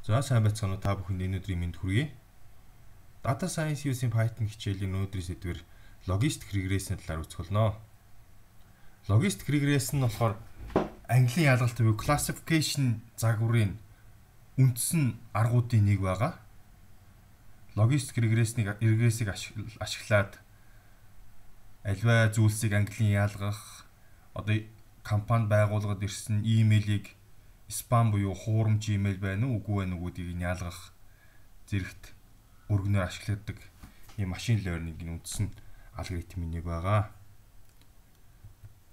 За сайн байцгаана уу та бүхэнд өнөөдрийн мэнд хүргэе. Data Science using Python хичээлийн өнөөдрийн сэдвэр логистик регрессийн талаар үзэх болно. Логистик регресс нь болохоор английн ялгалт буюу classification загварын үндсэн аргуудын нэг байгаа. Логистик регрессийг ашиглаад альва зүйлсийг английн ялгах, одоо компани байгууллагад ирсэн имэйлийг спам буюу хуурамч имэйл байна уу үгүй байна уу гэдгийг ялгах зэрэгт өргөнөөр ашигладаг ийм машин learning-ийн үндсэн алгоритмын нэг байгаа.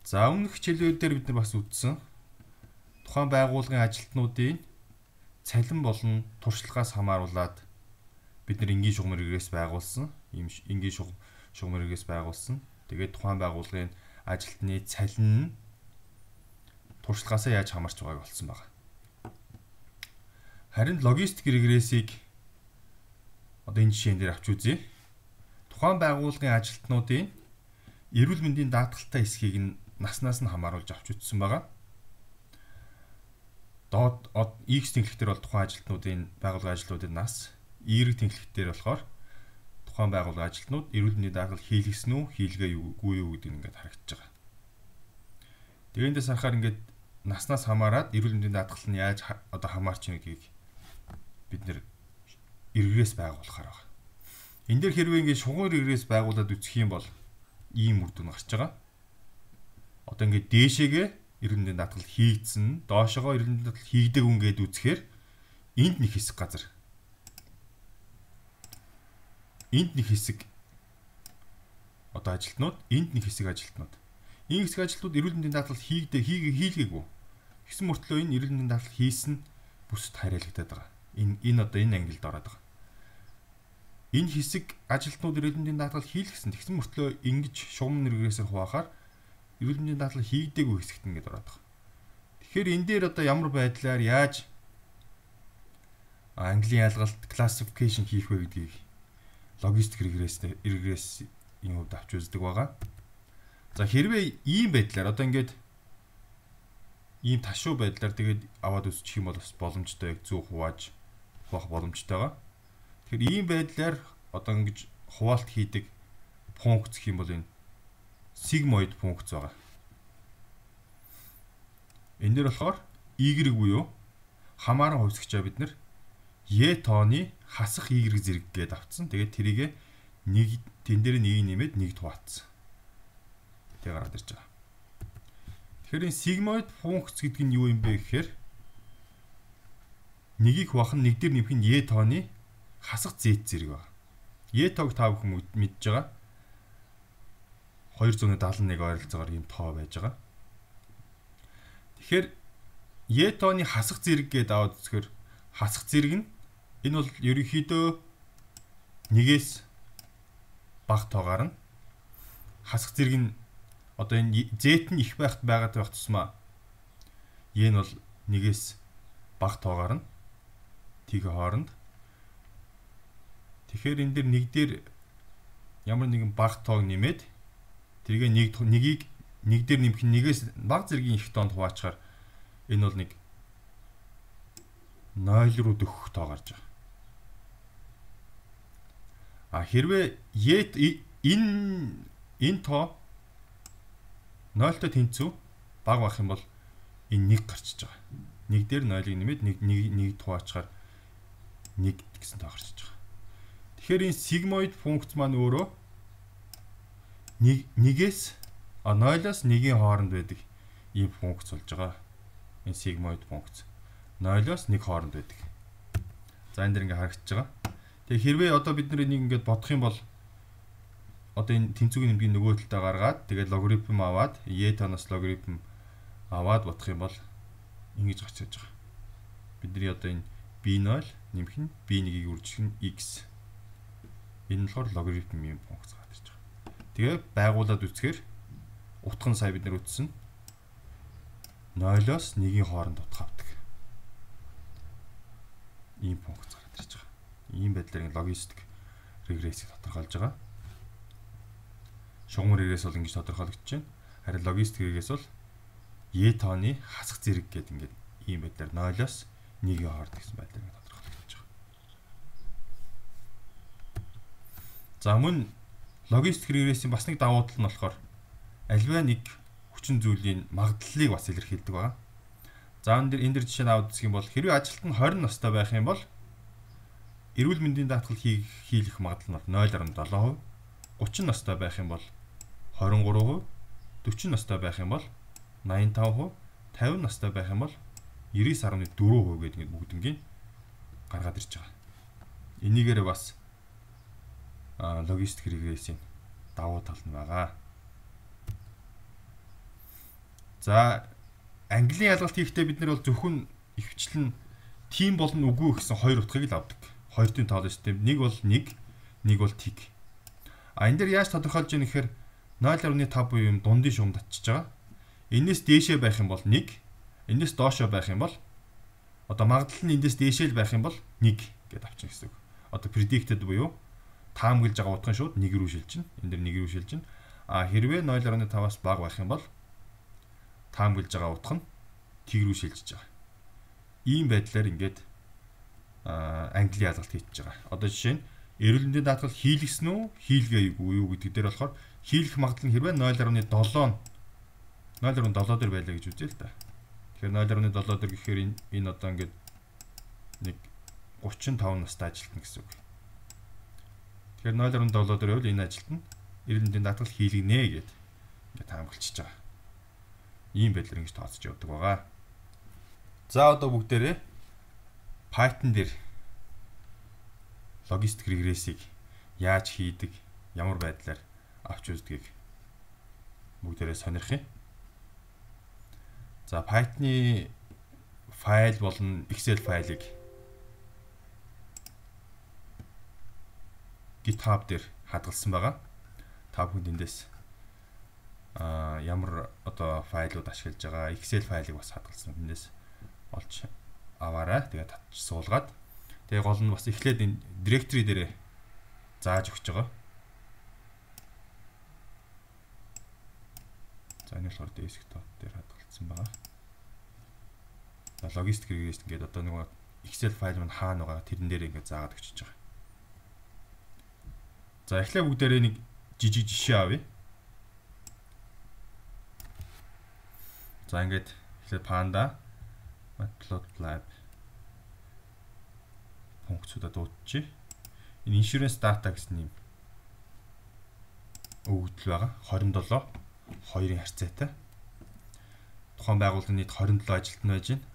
За өмнөх хичээлүүд дээр бид нар бас үзсэн. Тухайн байгууллагын ажилтнуудын цалин болон туршлагаас хамааруулаад бид нар энгийн шугам регресс байгуулсан. Ийм энгийн шугам регресс байгуулсан. Тэгээд тухайн байгууллагын ажилтны цалин нь туршлагаасаа яаж хамаарч байгааг олсон байна. Харин логистик регрессийг одоо энэ жишээн дээр авч үзье. Тухайн байгууллагын ажилтнуудын эрүүл мэндийн даатгалтай хэсгийг нь наснаас нь хамааруулж авч үзсэн байгаа. Доод X тэнхлэгтэр бол тухайн ажилтнуудын байгууллагын ажилтнуудын нас, Y тэнхлэгтэр болохоор тухайн байгууллагын ажилтнууд эрүүл мэндийн даатгал хийлгэсэн үү, хийлгээгүй юу гэдэг нь ингээд харагдаж байгаа. Тэгэндээс харахаар ингээд наснаас хамаарад эрүүл мэндийн даатгал нь яаж одоо хамаарч байгааг бид нэр регресс байгуулахаар байгаа. Энэ дээр хэрвээ ингээд шугам регресс байгуулад үзэх юм бол ийм үр дүн гарч байгаа. Одоо ингээд дээшээгээ эрүүл мэндийн даатгал хийгдсэн, доошоогоо эрүүл мэндийн даатгал хийгдэг үнгээд үзэхээр энд нэг хэсэг газар. Энд нэг хэсэг одоо ажилтнууд, энд нэг хэсэг ажилтнууд. Энэ хэсэг ажилтнууд эрүүл мэндийн даатгал хийлгээгүй. Гэсэн мөртлөө энэ эрүүл мэндийн даатгал хийсэн бүсэд хариалагдаад байгаа. Энэ одоо энэ ангилд ороод байгаа. Энэ хэсэг ажилтнууд эрүүл мэндийн даатгал хийлгэсэн. Тэгсэн мөртлөө ингэж шугам регрессээр хуваахаар эрүүл мэндийн даатгал хийгдээгүй хэсэгт ингэж ороод байгаа. Тэгэхээр энэ дээр одоо ямар байдлаар яаж английн ялгалт classification хийх вэ гэдгийг логистик регрессийн хувьд авч үздэг байгаа. За хэрвээ ийм байдлаар одоо ингээд ийм ташуу байдлаар тэгээд аваад үзчих юм бол бас боломжтой яг зөв хуваах боломжтой байгаа. Тэгэхээр ийм байдлаар одоо ингэж хуваалт хийдэг функц гэх юм бол энэ sigmoid функц байгаа. Энэ дээр болохоор y буюу хамааран хувьсгчаа бид нэр y тооны хасах y зэрэг гээд авцсан. Тэгээд тэрийг нэг тэн дээр нэг нэмээд нэг хуваацсан. Тэг гараад ирж байгаа. Тэгэхээр энэ sigmoid функц гэдэг нь юу юм бэ гэхээр нэгийг хуваах нь нэг дээр нэмэх нь y тооны хасах z зэрэг байна. Y тоог та бүхэн мэдж байгаа. 271 ойролцоогоор ийм тоо байж байгаа. Тэгэхээр y тооны хасах зэрэг гэдээ аваад үзэхээр хасах зэрэг нь энэ бол ерөнхийдөө нэгээс бага тоогоор нь хасах зэрэг нь одоо энэ z нь их байхад байгаад байх тусмаа y нь бол нэгээс бага тоогоор нь тийг хооронд. Тэгэхээр энэ дэр нэг дээр ямар нэгэн бага тоог нэмээд тэргээ нэгийг нэг дээр нэмэх нь нэгээс бага зэргийн их тоонд хуваачаар энэ бол нэг 0 руу дөхөх тоо гарч байгаа. А хэрвээ энэ тоо 0-той тэнцүү бага байх юм бол энэ 1 гарчиж байгаа. Нэг дээр 0-ыг нэмээд нэг хуваачаар 1 гэсэн тоо гарчиж байгаа. Тэгэхээр энэ sigmoid функц маань өөрөө нэгээс 0-оос 1-ийн хооронд байдаг ийм функц болж байгаа. Энэ sigmoid функц 0-оос 1 хооронд байдаг. За энэ дэр ингээ харагдаж байгаа. Тэгээ хэрвээ одоо бид нэг ингээд бодох юм бол одоо энэ тэнцвүүгийн нэмгийн нөгөө талдаа гаргаад тэгээд логарифм аваад y тооноос логарифм аваад бодох юм бол ингэж гарч ирж байгаа. Бидний одоо энэ b0 нэмэх нь b1-ийг үржих нь x. Энэ болохоор логарифм юм функц гарч ирж байгаа. Тэгээ байгуулад үзэхээр утга нь сая бид нар үтсэн 0-оос 1-ийн хооронд утга авдаг. Ийм функц гарч ирж байгаа. Ийм байдлаар логистик регрессийг тодорхойлж байгаа. Шугам регресс бол ингэж тодорхойлогдож байна. Харин логистик регресс бол y тооны хасах зэрэг гэдэг ингээд ийм байдлаар 0-оос 1-ийн хооронд гэсэн байдлаар тодорхойлж За мөн логистик регрессийн бас нэг давуу тал нь болохоор альва нэг хүчин зүйлийн магадлалыг бас илэрхийлдэг байна. За энэ дэр жишээ нь аваад үзэх юм бол хэрвээ ажилт нь 20 настай байх юм бол эрүүл мэндийн даатгал хийх магадлал нь 0.7%, 30 настай байх юм бол 23%, 40 настай байх юм бол 85%, 50 настай байх юм бол 99.4% гэдэг бүгднгийн гаргаад ирж байгаа. Энийгээр бас логистик регрессийн давуу тал нь байгаа. За английн ялгалт хийхдээ бид нар бол зөвхөн ихвчлэн тим болон үгүй гэсэн хоёр утгыг л авдаг. Хоёрын тоолын систем. Нэг бол нэг бол тиг. Энэ дээр яаж тодорхойлж яах гэхээр 0.5 буюу юм дундын шугамд татчихж байгаа. Энээс дээшээ байх юм бол 1, энээс доошоо байх юм бол одоо магадлал нь эндээс дээшээ л байх юм бол 1 гэдээ авчихна гэсэн үг. Одоо predicted буюу таамаглаж байгаа утгын шууд 1 рүү шилжинэ. Энэ дээр 1 рүү шилжинэ. Хэрвээ 0.5-аас бага байх юм бол таамаглаж байгаа утга нь тэг рүү шилжиж байгаа. Ийм байдлаар ингээд англи ялгалт хийчихэж байгаа. Одоо жишээ нь эрүүл мэндийн даатгал хийлгэсэн үү, хийлгээгүй юу гэдэг дээр болохоор хийлгэх магадлал нь хэрвээ 0.7 дээр байлаа гэж үзье л да. Тэгэхээр 0.7 дээр гэхээр энэ одоо ингээд нэг 35 настай ажилтна гэсэн үг. Тэгэхээр 0.7 дээр байвал энэ ажилт нь эрүүл мэндийн даатгал хийлгэнэ гэд ингээд таамаглчихж байгаа. Ийм байдлаар ингэж тооцож явдаг байгаа. За одоо бүгдээрээ Python дээр логистик регрессийг яаж хийдэг, ямар байдлаар авч үздгийг бүгдээрээ сонирхъя. За Python-ы файл болон Excel файлыг GitHub дээр хадгалсан байгаа. Та бүхэнд эндээс ямар одоо файлууд ашиглаж байгаа Excel файлыг бас хадгалсан. Эндээс олж аваарай. Тэгээд татж суулгаад тэгээ гол нь бас эхлээд энэ directory дээр зааж өгч байгаа. За энэ болохоор desktop дээр хадгалсан байгаа. За логистик регрест ингээд одоо нэг Excel файл маань хаана байгаа тэрэн дээр ингээд заагаад өгчөж байгаа. За эхлээд бүгдээрээ нэг жижиг жишээ авъя. За ингээд эхлээд panda matplotlib функцуудаа дуудчих. Энэ insurance data гэсэн юм өгөгдөл байгаа. 27 2-ын харьцаатай. Тухайн байгууллагын нийт 27 ажилтан байж байна.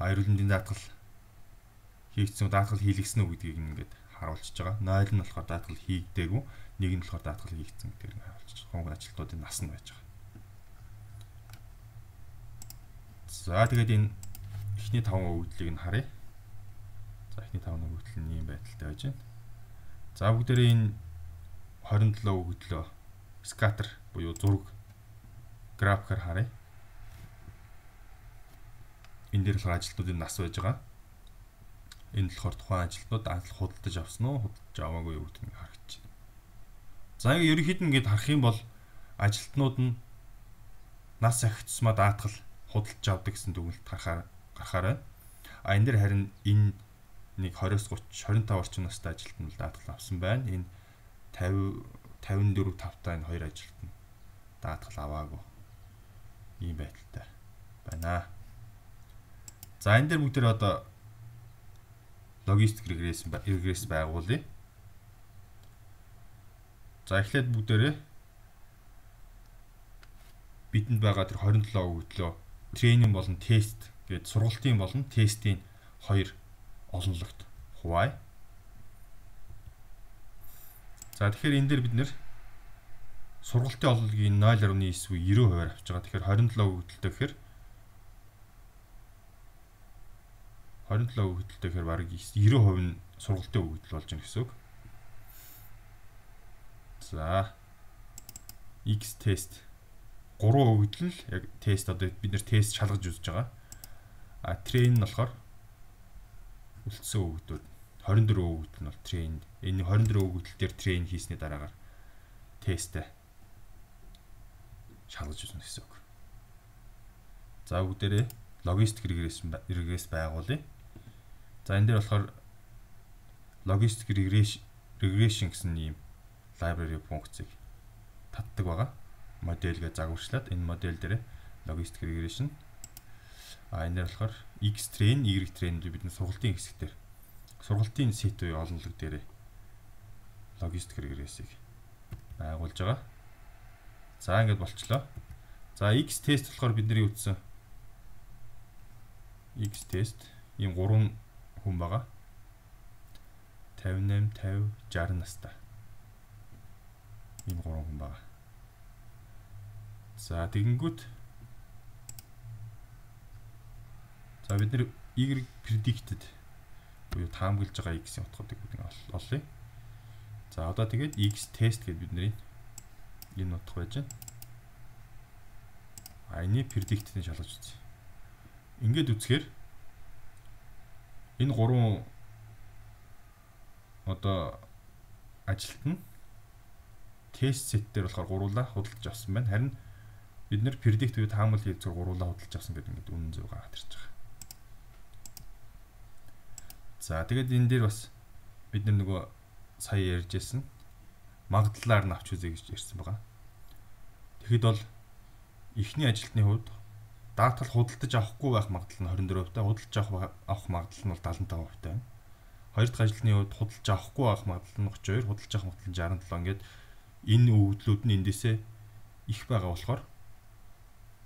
Эрүүл мэндийн даатгал хийгдсэн үү, даатгал хийлгэсэн үү гэдгийг ингээд харуулчихж байгаа. 0 нь болохоор даатгал хийгдээгүй, 1 нь болохоор даатгал хийгдсэн гэдгийг харуулчихж байгаа. Хонгор ажилтнуудын нас нь байж байгаа. За тэгээд энэ эхний 5 өгөгдлийг нь харъя. За эхний 5 өгөгдөл нь ийм байдалтай байж байна. За бүгдээрээ энэ 27 өгөгдлөө scatter буюу зураг графикаар харъя. Энэ дээр болохоор ажилтнуудын нас байж байгаа. Энэ болохоор тухайн ажилтнууд даатгал худалдаж авсан уу, худалдаж аваагүй юу гэдгийг харагдаж байна. За ингээ ерөнхийд нь ингээд харах юм бол ажилтнууд нь нас ахицсмаа даатгал худалдаж авдаг гэсэн дүгнэлт гарахаар байна. Энэ дээр харин энэ нэг 20-30 25 орчим настай ажилтан бол даатгал авсан байна. Энэ 54 5-та энэ хоёр ажилтан даатгал аваагүй. Ийм байдалтай байна. За энэ дээр бүгдээр одоо логистик регресс байгуулъя. За эхлээд бүгдээрээ бидэнд байгаа тэр 27 өгөгдлөө тренинг болон тест гээд сургалтын болон тестийн хоёр олонлогт хуваая. За тэгэхээр энэ дээр бид нэр сургалтын олонлогийн 0.9-90% авч байгаа. Тэгэхээр 27 өгөгдөлтэй гэхээр 27 өгөгдөлтэй гэхээр бараг 90% нь сургалтын өгөгдөл болж байна гэсэн үг. За X тест 3 өгөгдөл яг тест одоо бид нэр тест шалгаж үзэж байгаа. Train нь болохоор үлдсэн өгөгдлүүд 24 өгөгдөл нь бол train. Энэ 24 өгөгдөл дээр train хийсний дараагаар тесттэй шалгаж үзнэ гэсэн үг. За бүгдээрээ логистик регресс байгуулъя. За энэ дээр болохоор логистик регресс regression гэсэн ийм library функцийг татдаг байгаа. Модельгээ загварчлаад энэ модель дээр logistic regression энэ болохоор x train, y train бид нар сургалтын хэсгээр сургалтын set буюу олонлог дээр logistic regress-ийг байгуулж байгаа. За ингэж болчлоо. За x test болохоор бидний үтсэн x test ийм 3 хүн байгаа. 58, 50, 60 настай. Ийм 3 хүн байгаа. За тэгэнгүүт за бид нэр y predicted буюу таамаглаж байгаа x-ийн утгуудыг бид олъё. За одоо тэгээд x test гэдээ бидний энэ утга байж байна. Энийг predicted-ийг шалгаж үзье. Ингээд үзэхээр энэ 3 одоо ажилт нь тест сет дээр болохоор гуруулаа худалдаж авсан байна. Харин бид нэр predict буюу таамаглал хийж гуруулаа худалдаж авсан гэдэг ингээд үнэн зөв гараад ирж байгаа. За тэгээд энэ дээр бас бид нар нөгөө сая ярьжсэн магадлалаар нь авч үзье гэж ярьсан байгаа. Тэгэхэд бол эхний ажилтны хувьд даатгал худалдаж авахгүй байх магадлал нь 24%, худалдаж авах магадлал нь бол 75% байна. Хоёр дахь ажилтны хувьд худалдаж авахгүй байх магадлал нь 32, худалдаж авах магадлал нь 67. Ингээд энэ өвдлүүд нь эндээсээ их байгаа болохоор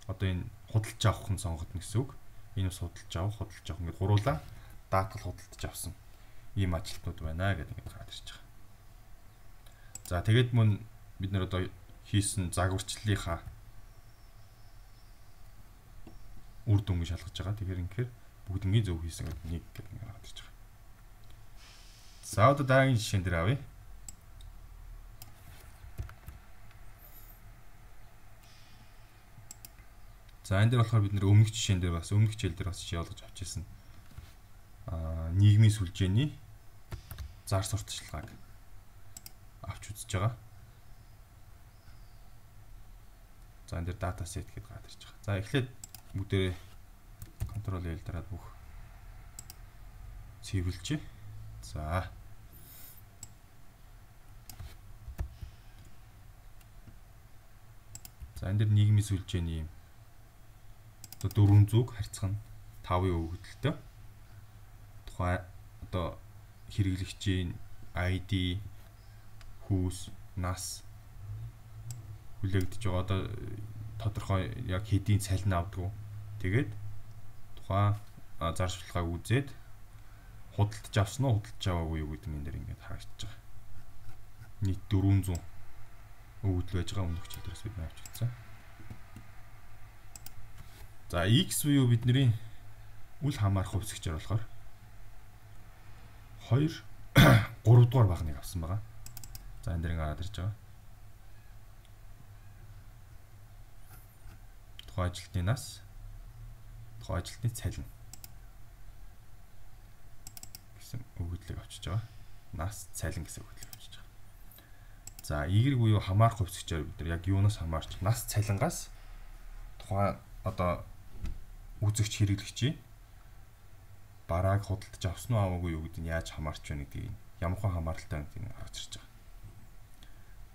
одоо энэ худалдаж авах нь сонгогдно гэсэн үг. Энэ бас худалдаж авах ингээд гуруулаа даатгал худалдаж авсан ийм ажилтнууд байна гэдэг ингээд гараад ирж байгаа. За тэгээд мөн бид нар одоо хийсэн загварчлалынхаа үр дүнгийн шалгаж байгаа. Тэгэхээр ингээд бүгднгийн зөв хийсэн гэдэг нэг гэдэг ингээд гараад ирж байгаа. За одоо дараагийн жишээн дээр авъя. За энэ дээр болохоор бид нэр өмнөх жишээн дээр бас өмнөх хичээл дээр бас жишээ олгож авч ирсэн. Нийгмийн сүлжээний зар сурталчилгааг авч үзэж байгаа. За энэ дээр data set гэдээ гараад ирж байгаа. За эхлээд бүгдээрээ Ctrl L дараад бүх цэвэрлжээ. За. За энэ дээр нийгмийн сүлжээний одоо 400 харьцах нь 5-ын өгөгдөлтөй. Тухайн одоо хэрэглэгчийн ID, хүүс, нас хүлээгдэж байгаа. Одоо тодорхой яг хэдийн цалин авдаг. Тэгээд тухайн зар сурталчилгааг үзээд худалдаж авсан уу, худалдаж аваагүй юу гэдэг нь энэ дээр ингээд харагдаж байгаа. Нийт 400 өгөгдөл байж байгаа өмнөх хичээл дээрээс бид авч үзсэн. За x буюу бидний үл хамаарах хувьсгчээр болохоор 2 3 дугаар багныг авсан байгаа. За энэ дээр ингээд гараад ирж байгаа. Тухайн ажилтны нас, тухайн ажилтны цалин гэсэн өгөгдлийг авчиж байгаа. Нас, цалин гэсэн өгөгдлийг авчиж байгаа. За y буюу хамаарах хувьсгчээр бид нар яг юунаас хамаарч нас, цалингаас тухайн одоо үзэгч хэрэглэгчийн барааг худалдаж авсан уу аваагүй юу гэдэг нь яаж хамаарч байна гэдгийг ямархан хамааралтай гэдгийг харж ирж байгаа.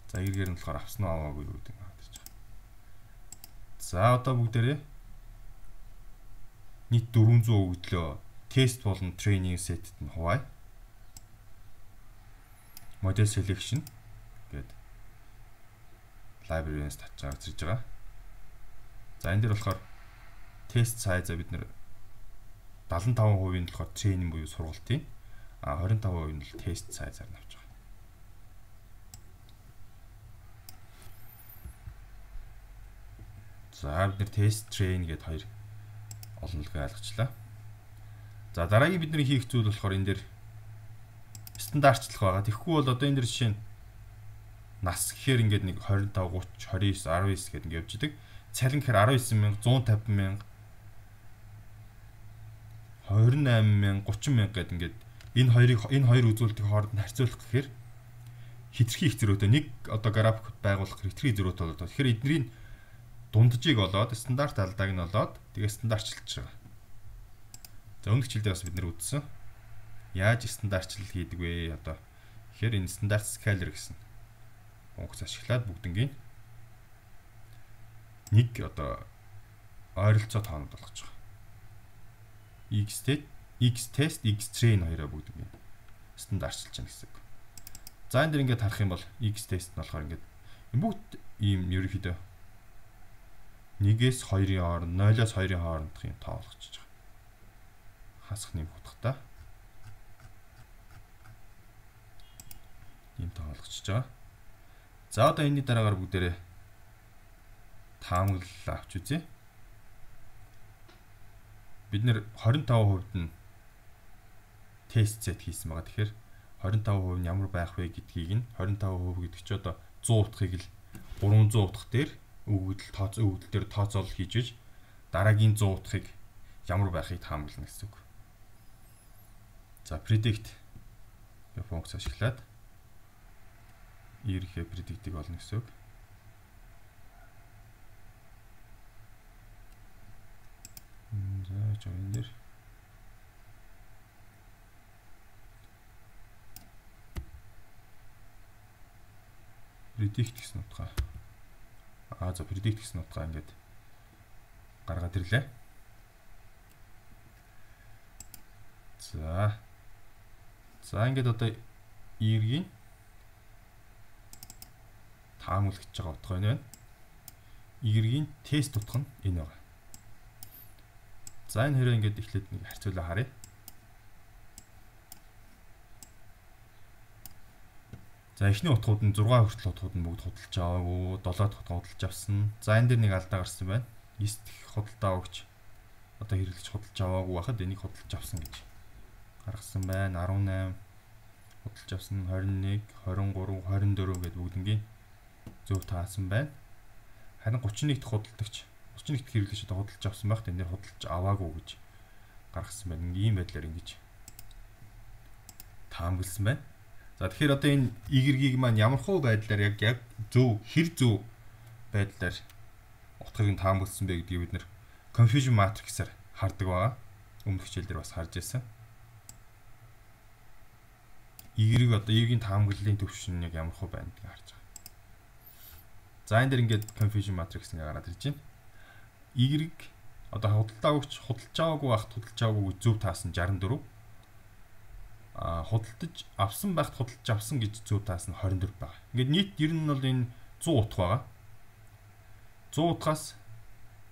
За y-гээр нь болохоор авсан уу аваагүй юу гэдэг нь харж ирж байгаа. За одоо бүгдээрээ нийт 400 өгөгдлөө тест болон тренинг сетэд нь хуваая. Model selection гэдэг library-с татж авч ирж байгаа. За энэ дээр болохоор тест size бид нэр 75% нь болохоор training буюу сургалтын 25% нь л тест size-аар авч байгаа. За бид нэр тест train гэдэг хоёр олонлогоо ойлгочлаа. За дараагийн бидний хийх зүйл болохоор энэ дээр стандартчлах байгаа. Тэгэхгүй бол одоо энэ дээр жишээ нь нас гэхээр ингээд нэг 25, 30, 29, 19 гэдэг ингээд явж идэг. Цалин гэхээр 19,000, 150,000 28,000, 30,000 гэдэг ингээд энэ хоёр үзүүлэлтийн хооронд нь харьцуулах гэхээр хэтэрхий их зөрүүтэй нэг одоо график байгуулах хэтэрхий зөрүүтэй болоод тэгэхээр эдний дунджийг олоод стандарт алдааг нь олоод тэгээ стандартчилж байгаа. За өмнөх хичээлдээ бас бид нэр үзсэн. Яаж стандартчил хийдэг вэ? Одоо Тэгэхээр энэ стандарт scalar гэсэн функц ашиглаад бүгднгийн нэг одоо ойролцоо тоонод болгож байгаа. X test, X train хоёроо бүгднгийн стандартчилж байна гэсэн үг. За энэ дэр ингээд харах юм бол X test нь болохоор ингээд бүгд ийм ерөнхийдөө 1-ээс 2-ын хооронд, 0-аас 2-ын хоорондох юм тоо болгож байгаа. Хасах нэм утгатай. Ийм тоо болгож байгаа. За одоо энэний дараагаар бүгдээрээ таамаглал авч үзье. Бид нэр 25% нь тест сет хийсэн байгаа. Тэгэхээр 25% нь ямар байх вэ гэдгийг нь 25% гэдэг чи одоо 100 утгыг л 300 утга дээр өгөгдөл дээр тооцоолол хийж дараагийн 100 утгыг ямар байхыг таамаглана гэсэн үг. За predict гэх функц ашиглаад ийрхээ predict-ийг олно гэсэн үг. За join дээр predict гэсэн утгаа. За predict гэсэн утгаа ингээд гаргаад ирлээ. За ингээд одоо ийргийн таамаглаж байгаа утга байна. Ийргийн тест утга нь энэ байна. За энэ хэрэг ингээд эхлээд нэг харьцуулаа харъя. За эхний утгууд нь 6 хүртэл утгууд нь бүгд худалдаж аваагүй, 7 дахь утга худалдаж авсан. За энэ дэр нэг алдаа гарсан байна. 9 дахь худалдаа өгч одоо хэрэглэж худалдаж аваагүй байхад энийг худалдаж авсан гэж гаргасан байна. 18 худалдаж авсан, 21, 23, 24 гэдэг бүгднгийн зөв таасан байна. Харин 31 дахь худалдагч 31 дахь хэрэглэгч одоо худалдаж авсан байхад энэ нэр худалдаж аваагүй гэж гаргасан байна. Ийм байдлаар ингэж таамагласан байна. За тэгэхээр одоо энэ Y-ийг маань ямар хуу байдлаар яг зөв байдлаар утгыг нь таамагласан бэ гэдгийг бид нэр confusion matrix-аар хардаг байгаа. Өмнөх хичээл дээр бас харж байсан. Y-ийг одоо Y-ийн таамаглалын төвшин нь яг ямар хуу байна гэдгийг харж байгаа. За энэ дэр ингээд confusion matrix ингээ гараад ирж байна. Y одоо худалдаа өгч худалдаж аваагүй байхад худалдаж аваагүй зөв таасан 64. Худалдаж авсан байхад худалдаж авсан гэж зөв таасан 24 байна. Ингээд нийт ер нь бол энэ 100 утга байгаа. 100 утгаас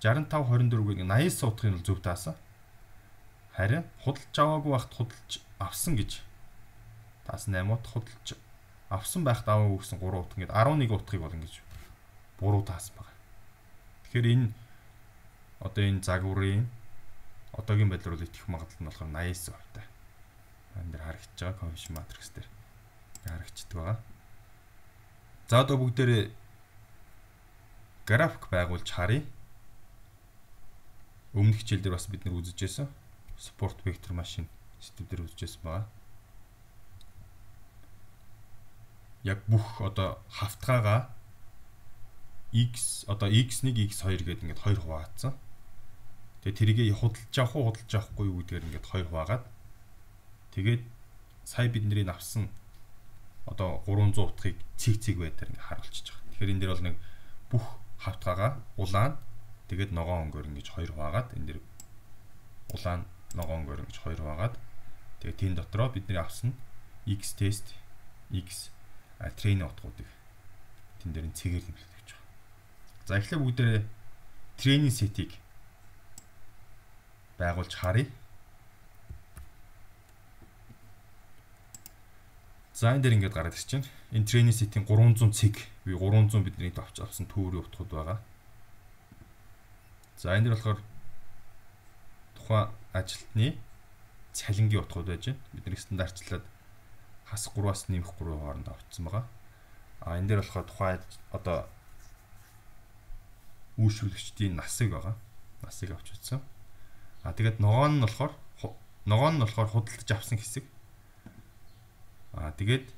65 24 гэх 89 утгыг нь зөв таасан. Харин худалдаж аваагүй байхад худалдаж авсан гэж таасан 8 утга, худалдаж авсан байхад аваагүй гэсэн 3 утга ингээд 11 утгыг бол ингэж буруу таасан байна. Тэгэхээр энэ одоо энэ загварын одоогийн байдлаар бол итгэх магадлал нь болохоор 89%. Энэ дээр харагдаж байгаа confusion matrix дээр харагддаг байгаа. За одоо бүгдээрээ график байгуулж харъя. Өмнөх хичээл дээр бас бид нэр үзэж байсан. Support vector machine систем дээр үзэж байсан байгаа. Яг бүх одоо хавтгаагаа x одоо x1 x2 гэдэг ингээд хоёр хуваацсан. Тэгээ тэрийг худалдаж авах уу худалдаж авахгүй юу гэдгээр ингээд хоёр хуваагаад тэгээд сая бидний авсан одоо 300 утгыг цэг байдлаар ингээд харуулчихж байгаа. Тэгэхээр энэ дэр бол нэг бүх хавтгаагаа улаан тэгээд ногоон өнгөөр ингэж хоёр хуваагаад энэ дэр улаан ногоон өнгөөр ингэж хоёр хуваагаад тэгээд тийм дотроо бидний авсан x test x train утгуудыг тэн дээр нь цэгээр нэмэлт гэж байгаа. За эхлээд бүгдээ training set-ийг байгуулж харъя. За энэ дээр ингээд гараад ирж байна. Энэ training set-ийн 300 цэг, 300 бидний авч авсан төвөрийн утгууд байгаа. За энэ дээр болохоор тухайн ажилтны цалингийн утгууд байж байна. Бидний стандартчлаад хас 3-аас нэмэх 3 хооронд авчихсан байгаа. Энэ дээр болохоор тухайн одоо үйлчлүүлэгчдийн насыг байгаа. Насыг авч үзсэн. Тэгээд ногоон нь болохоор худалдаж авсан хэсэг. Тэгээд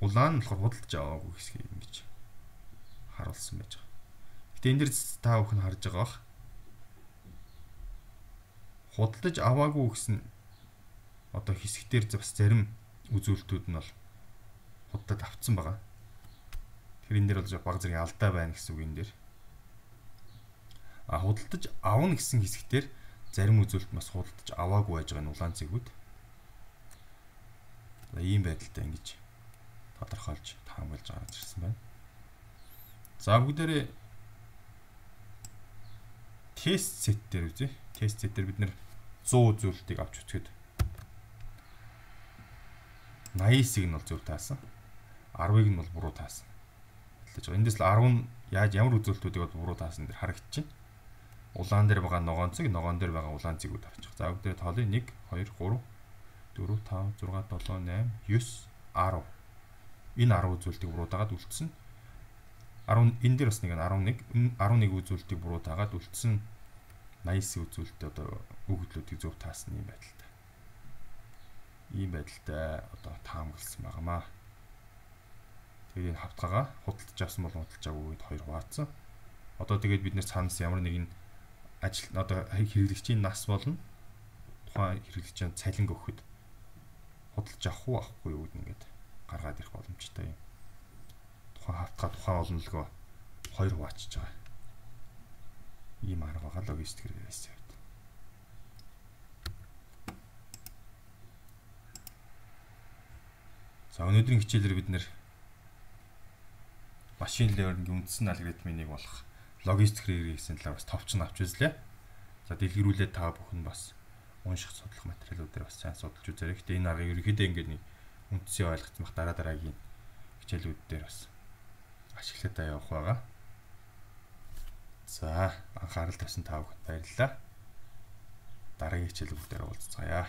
улаан нь болохоор худалдаж аваагүй хэсгийг ингэж харуулсан байж байгаа. Гэтэ энэ дэр та бүхэн харж байгаа бах. Худалдаж аваагүй гэсэн одоо хэсэгтэр бас зарим үзүүлэлтүүд нь бол худалдаад авцсан байгаа. Тэгэхээр энэ дээр бол баг зэрэг алдаа байна гэсэн үг энэ дээр. Худалдаж авна гэсэн хэсэгтэр зарим үзүүлэлт бас худалдаж аваагүй байж байгаа нь улаан цэгүүд. Ийм байдалтай ингэж тодорхойлж таамаглаж гаргаж ирсэн байна. За бүгдээрээ тест сет дээр үзье. Тест сет дээр бид нэр 100 үзүүлэлтийг авч үзэхэд 89-ыг нь бол зөв таасан. 10-ыг нь бол буруу таасан. Эндээс л 10 нь ямар үзүүлэлтүүдийг бол буруу таасан дээр харагдчихэв. Улаан дээр байгаа ногоон цэг, ногоон дээр байгаа улаан цэгүүд авчих. За бүгдээ тоолъё. 1 2 3 4 5 6 7 8 9 10. Энэ 10 үзүүлэлтийг буруу дагаад үлдсэн. 10 энэ дээр бас нэг 11 үзүүлэлтийг буруу дагаад үлдсэн 89 үзүүлэлт одоо өгөгдлүүдийг зөв таасан юм байдалтай. Ийм байдалтай одоо таамагласан байнамаа. Тэгээд энэ хавтгаага худалдаж авсан болон худалдаж аваагүй үед хоёр хуваацсан. Одоо тэгээд бид нэр цаанаас ямар нэгэн ажил одоо хэрэглэгчийн нас болон тухайн хэрэглэгчийн цалин өгөхөд худалдаж авах уу авахгүй юу гэдэг ингээд гаргаад ирэх боломжтой юм. Тухайн хавтгаа тухайн олонлогоо хоёр хуваачиж байгаа. Ийм арга байгаа логистик хэрэглээс. За өнөөдрийн хичээлээр бид нэр машин learning үндсэн алгоритмын нэг болох логистик хэрэглээсийн талаар бас товчхон авч үзлээ. За дэлгэрүүлээд та бүхэн бас унших судлах материалуудаар бас сайн судалж үзээрэй. Гэтэ энэ аргыг ерөнхийдөө ингээд нэг үндсээ ойлгоцсон бах дараагийн хичээлүүд дээр бас ашиглаад явах байгаа. За анхаарал тавьсан та бүхэнд баярлалаа. Дараагийн хичээлүүдээр уулзцаая.